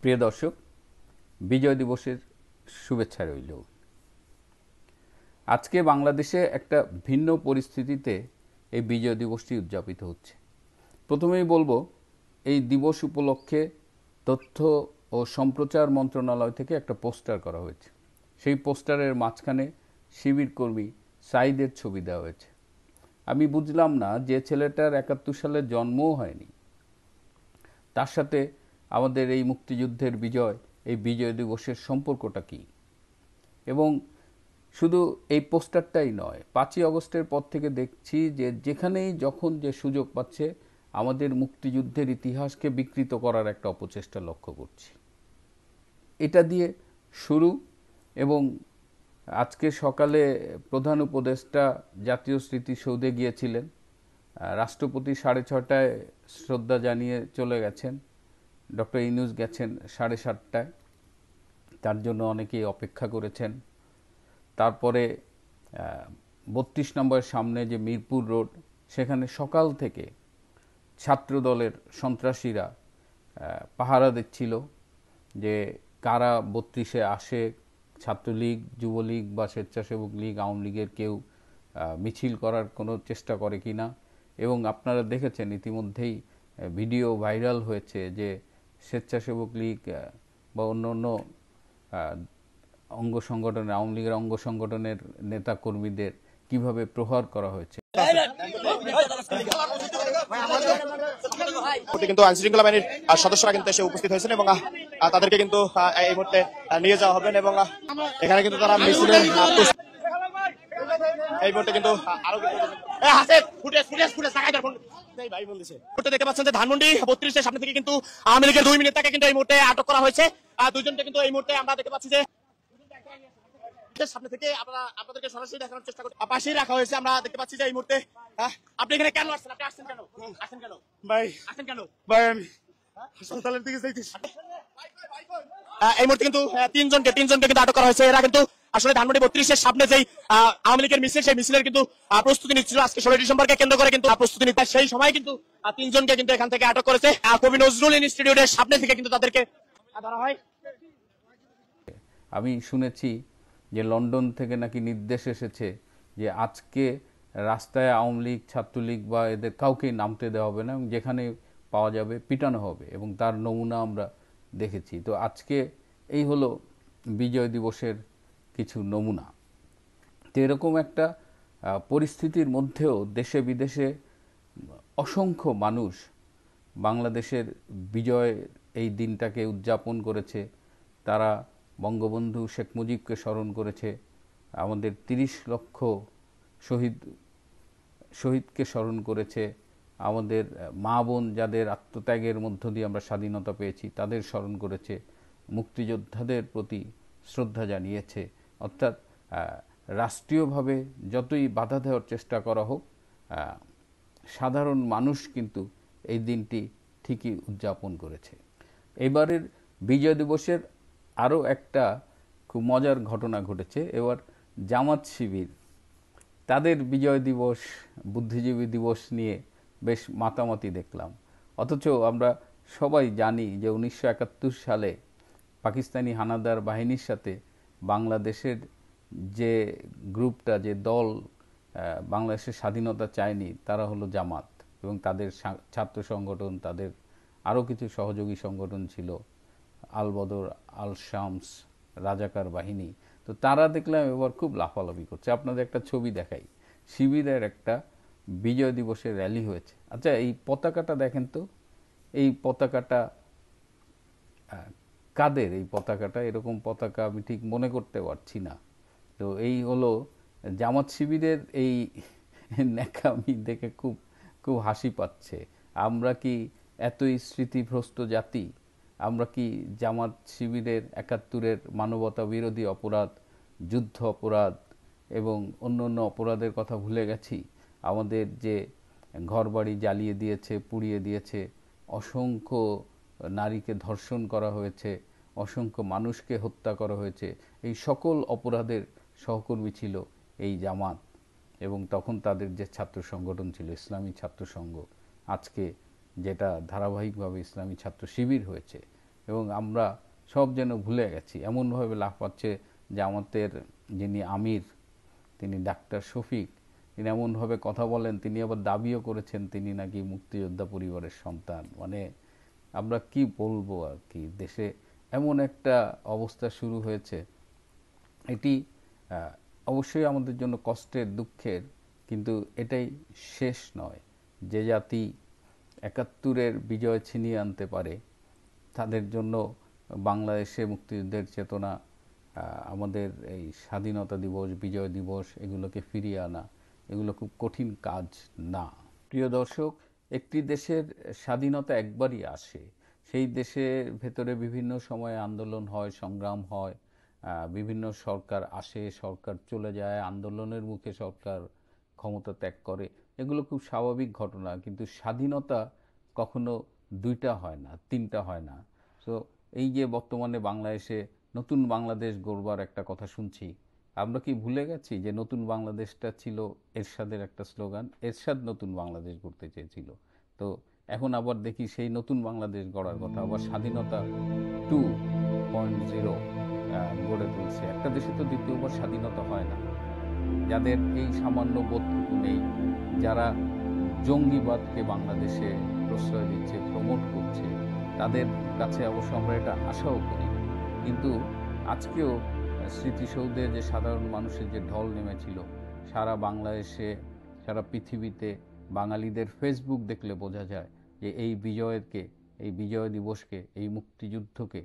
প্রিয় দর্শক, বিজয় দিবসের শুভেচ্ছা রইল। আজকে বাংলাদেশে একটা ভিন্ন পরিস্থিতিতে এই বিজয় দিবসটি উদযাপিত হচ্ছে। প্রথমেই বলবো, এই দিবস উপলক্ষে তথ্য ও সম্প্রচার মন্ত্রণালয় থেকে একটা পোস্টার করা হয়েছে। সেই পোস্টারের মাঝখানে শিবির কর্মী সাঈদের ছবি দেওয়া হয়েছে। আমি বুঝলাম না, যে ছেলেটার ৭১ সালে জন্মও হয়নি, তার সাথে আমাদের এই মুক্তিযুদ্ধের বিজয়, এই বিজয় দিবসের সম্পর্কটা কী। এবং শুধু এই পোস্টারটাই নয়, ৫ই আগস্টের পর থেকে দেখছি যে যেখানেই যখন যে সুযোগ পাচ্ছে আমাদের মুক্তিযুদ্ধের ইতিহাসকে বিকৃত করার একটা অপচেষ্টা লক্ষ্য করছি। এটা দিয়ে শুরু। এবং আজকে সকালে প্রধান উপদেষ্টা জাতীয় স্মৃতিসৌধে গিয়েছিলেন। রাষ্ট্রপতি ৬:৩০টায় শ্রদ্ধা জানিয়ে চলে গেছেন। ডক্টর ইউনূস গেছেন ৭:৩০টায়। তার জন্য অনেকেই অপেক্ষা করেছেন। তারপরে ৩২ নম্বরের সামনে যে মিরপুর রোড, সেখানে সকাল থেকে ছাত্রদলের সন্ত্রাসীরা পাহারা দিচ্ছিল যে কারা ৩২-এ আসে, ছাত্রলীগ, যুবলীগ বা স্বেচ্ছাসেবক লীগ, আওয়ামী লীগের কেউ মিছিল করার কোনো চেষ্টা করে কিনা। এবং আপনারা দেখেছেন ইতিমধ্যেই ভিডিও ভাইরাল হয়েছে যে স্বেচ্ছাসেবক লীগ বা অন্য অন্য অঙ্গ সংগঠনের, আওয়ামী লীগের অঙ্গ সংগঠনের নেতা কর্মীদের কিভাবে প্রহার করা হয়েছে। কিন্তু আইনশৃঙ্খলা বাহিনীর সদস্যরা কিন্তু এসে উপস্থিত হয়েছেন এবং তাদেরকে কিন্তু এই মুহূর্তে নিয়ে যাওয়া হবে। এবং এখানে কিন্তু তারা মিছিলের এই মুহূর্তে কিন্তু আরো দেখতে পাচ্ছেন যে ধানমন্ডি ৩২-এর সামনে থেকে কিন্তু আওয়ামী লীগের ২ নেতাকে কিন্তু এই মুহূর্তে আটক করা হয়েছে। দুইজনকে কিন্তু এই মুহূর্তে আমরা দেখতে পাচ্ছি যে সামনে থেকে আপনাদেরকে সরাসরি দেখানোর চেষ্টা করছি, পাশেই রাখা হয়েছে। আমরা দেখতে পাচ্ছি যে এই মুহূর্তে আপনি এখানে কেন আসছেন? আপনি আসছেন কেন? আসেন কেন ভাই? আসেন কেন ভাই? আমি হাসপাতালের দিকে যাইতেছি। এই মুহূর্তে কিন্তু তিনজনকে কিন্তু আটক করা হয়েছে। এরা কিন্তু আসলে ধানমন্ডি ৩২-এর সামনে যেই আওয়ামী লীগের মিছিল, সেই মিছিলের কিন্তু প্রস্তুতি নিচ্ছিল। আজকে ১৬ ডিসেম্বরকে কেন্দ্র করে কিন্তু প্রস্তুতি নিচ্ছে। সেই সময় কিন্তু তিনজনকে কিন্তু এখান থেকে আটক করেছে। কবি নজরুল ইনস্টিটিউটের সামনে থেকে কিন্তু তাদেরকে ধরা হয়। আমি শুনেছি যে লন্ডন থেকে নাকি নির্দেশ এসেছে যে আজকে রাস্তায় আওয়ামী লীগ, ছাত্রলীগ বা এদের কাউকেই নামতে দেওয়া হবে না, এবং যেখানে পাওয়া যাবে পিটানো হবে। এবং তার নমুনা আমরা দেখেছি। তো আজকে এই হলো বিজয় দিবসের কিছু নমুনা। তো এরকম একটা পরিস্থিতির মধ্যেও দেশে বিদেশে অসংখ্য মানুষ বাংলাদেশের বিজয় এই দিনটাকে উদযাপন করেছে। তারা বঙ্গবন্ধু শেখ মুজিবকে স্মরণ করেছে, আমাদের ৩০ লক্ষ শহীদকে স্মরণ করেছে, আমাদের মা বোন যাদের আত্মত্যাগের মধ্য দিয়ে আমরা স্বাধীনতা পেয়েছি তাদের স্মরণ করেছে, মুক্তিযোদ্ধাদের প্রতি শ্রদ্ধা জানিয়েছে। অর্থাৎ রাষ্ট্রীয়ভাবে যতই বাধা দেওয়ার চেষ্টা করা হোক, সাধারণ মানুষ কিন্তু এই দিনটি ঠিকই উদযাপন করেছে। এবারের বিজয় দিবসের আরও একটা খুব মজার ঘটনা ঘটেছে। এবার জামাত শিবির তাদের বিজয় দিবস, বুদ্ধিজীবী দিবস নিয়ে বেশ মাতামাতি দেখলাম। অথচ আমরা সবাই জানি যে ১৯৭১ সালে পাকিস্তানি হানাদার বাহিনীর সাথে বাংলাদেশের যে গ্রুপটা, যে দল বাংলাদেশের স্বাধীনতা চায়নি, তারা হলো জামাত। এবং তাদের ছাত্র সংগঠন, তাদের আরও কিছু সহযোগী সংগঠন ছিল, আল বদর, আল শামস, রাজাকার বাহিনী। তো তারা দেখলাম এবার খুব লাফালাফি করছে। আপনাদের একটা ছবি দেখাই, শিবিরের একটা বিজয় দিবসের র্যালি হয়েছে। আচ্ছা, এই পতাকাটা দেখেন তো, এই পতাকাটা কাদের? এই পতাকাটা, এরকম পতাকা আমি ঠিক মনে করতে পারছি না। তো এই হলো জামাত শিবিরের এই ন্যাকামি দেখে খুব খুব হাসি পাচ্ছে। আমরা কি এতই স্মৃতিভ্রষ্ট জাতি? আমরা কি জামাত শিবিরের ৭১-এর মানবতা বিরোধী অপরাধ, যুদ্ধ অপরাধ এবং অন্য অন্য অপরাধের কথা ভুলে গেছি? আমাদের যে ঘরবাড়ি জ্বালিয়ে দিয়েছে, পুড়িয়ে দিয়েছে, অসংখ্য নারীকে ধর্ষণ করা হয়েছে, অসংখ্য মানুষকে হত্যা করা হয়েছে, এই সকল অপরাধের সহকর্মী ছিল এই জামাত। এবং তখন তাদের যে ছাত্র সংগঠন ছিল ইসলামী ছাত্র সংঘ, আজকে যেটা ধারাবাহিকভাবে ইসলামী ছাত্র শিবির হয়েছে, এবং আমরা সব যেন ভুলে গেছি। এমনভাবে লাফাচ্ছে যে আমাদের যিনি আমির, তিনি ডাক্তার শফিক, তিনি এমনভাবে কথা বলেন, তিনি আবার দাবিও করেছেন তিনি নাকি মুক্তিযোদ্ধা পরিবারের সন্তান। মানে আমরা কি বলবো আর কি, দেশে এমন একটা অবস্থা শুরু হয়েছে। এটি অবশ্যই আমাদের জন্য কষ্টের, দুঃখের, কিন্তু এটাই শেষ নয়। যে জাতি ৭১-এর বিজয় ছিনিয়ে আনতে পারে তাদের জন্য বাংলাদেশে মুক্তিযুদ্ধের চেতনা, আমাদের এই স্বাধীনতা দিবস, বিজয় দিবস, এগুলোকে ফিরিয়ে আনা, এগুলো খুব কঠিন কাজ না। প্রিয় দর্শক, একটি দেশের স্বাধীনতা একবারই আসে। সেই দেশের ভেতরে বিভিন্ন সময়ে আন্দোলন হয়, সংগ্রাম হয়, বিভিন্ন সরকার আসে, সরকার চলে যায়, আন্দোলনের মুখে সরকার ক্ষমতা ত্যাগ করে, এগুলো খুব স্বাভাবিক ঘটনা। কিন্তু স্বাধীনতা কখনো দুইটা হয় না, তিনটা হয় না। সো এই যে বর্তমানে বাংলাদেশে নতুন বাংলাদেশ গড়বার একটা কথা শুনছি, আমরা কি ভুলে গেছি যে নতুন বাংলাদেশটা ছিল এরশাদের একটা স্লোগান? এরশাদ নতুন বাংলাদেশ গড়তে চেয়েছিল। তো এখন আবার দেখি সেই নতুন বাংলাদেশ গড়ার কথা আবার স্বাধীনতা 2.0 গড়ে তুলছে। একটা দেশে তো দ্বিতীয়বার স্বাধীনতা হয় না। যাদের এই সামান্য বোধটুকু নেই, যারা জঙ্গিবাদকে বাংলাদেশে প্রশ্রয় দিচ্ছে, প্রমোট করছে, তাদের কাছে অবশ্য আমরা এটা আশাও করি। কিন্তু আজকেও স্মৃতিসৌধে যে সাধারণ মানুষের যে ঢল নেমেছিল, সারা বাংলাদেশে, সারা পৃথিবীতে বাঙালিদের ফেসবুক দেখলে বোঝা যায় যে এই বিজয়কে, এই বিজয় দিবসকে, এই মুক্তিযুদ্ধকে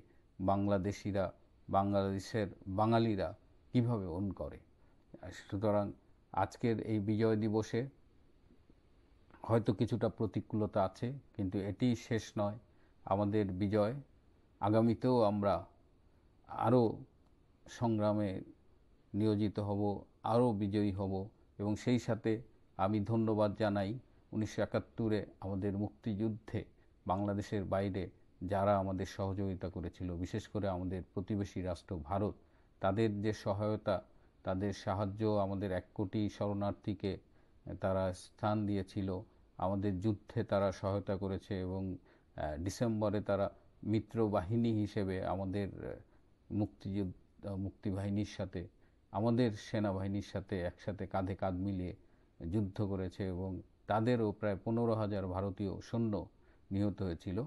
বাংলাদেশিরা, বাংলাদেশের বাঙালিরা কিভাবে ওন করে। সুতরাং আজকের এই বিজয় দিবসে হয়তো কিছুটা প্রতিকূলতা আছে, কিন্তু এটি শেষ নয়। আমাদের বিজয়, আগামীতেও আমরা আরও সংগ্রামে নিয়োজিত হব, আরও বিজয়ী হব। এবং সেই সাথে আমি ধন্যবাদ জানাই 1971-এ আমাদের মুক্তিযুদ্ধে বাংলাদেশের বাইরে যারা আমাদের সহযোগিতা করেছিল, বিশেষ করে আমাদের প্রতিবেশী রাষ্ট্র ভারত, তাদের যে সহায়তা, তাদের সাহায্য, আমাদের 1 কোটি শরণার্থীকে তারা স্থান দিয়েছিল, আমাদের যুদ্ধে তারা সহায়তা করেছে, এবং ডিসেম্বরে তারা মিত্র বাহিনী হিসেবে আমাদের মুক্তিবাহিনীর সাথে, আমাদের সেনাবাহিনীর সাথে একসাথে কাঁধে কাঁধ মিলিয়ে যুদ্ধ করেছে, এবং তাদেরও প্রায় 15,000 ভারতীয় সৈন্য নিহত হয়েছিল।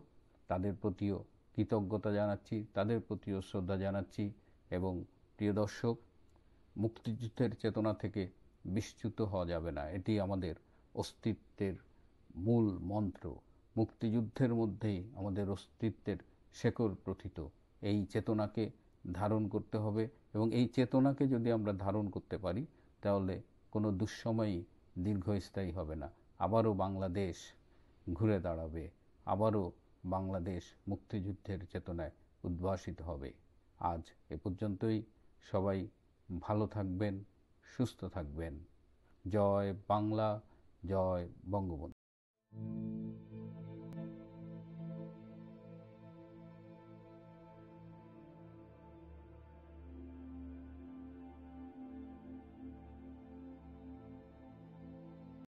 তাদের প্রতিও কৃতজ্ঞতা জানাচ্ছি, তাদের প্রতিও শ্রদ্ধা জানাচ্ছি। এবং প্রিয় দর্শক, মুক্তিযুদ্ধের চেতনা থেকে বিচ্যুত হওয়া যাবে না। এটি আমাদের অস্তিত্বের মূল মন্ত্র। মুক্তিযুদ্ধের মধ্যেই আমাদের অস্তিত্বের শেকড় প্রথিত। এই চেতনাকে ধারণ করতে হবে, এবং এই চেতনাকে যদি আমরা ধারণ করতে পারি, তাহলে কোনো দুঃসময়ই দীর্ঘস্থায়ী হবে না। আবারও বাংলাদেশ ঘুরে দাঁড়াবে, আবারও বাংলাদেশ মুক্তিযুদ্ধের চেতনায় উদ্ভাসিত হবে। আজ এ পর্যন্তই। সবাই ভালো থাকবেন, সুস্থ থাকবেন। জয় বাংলা, জয় বঙ্গবন্ধু।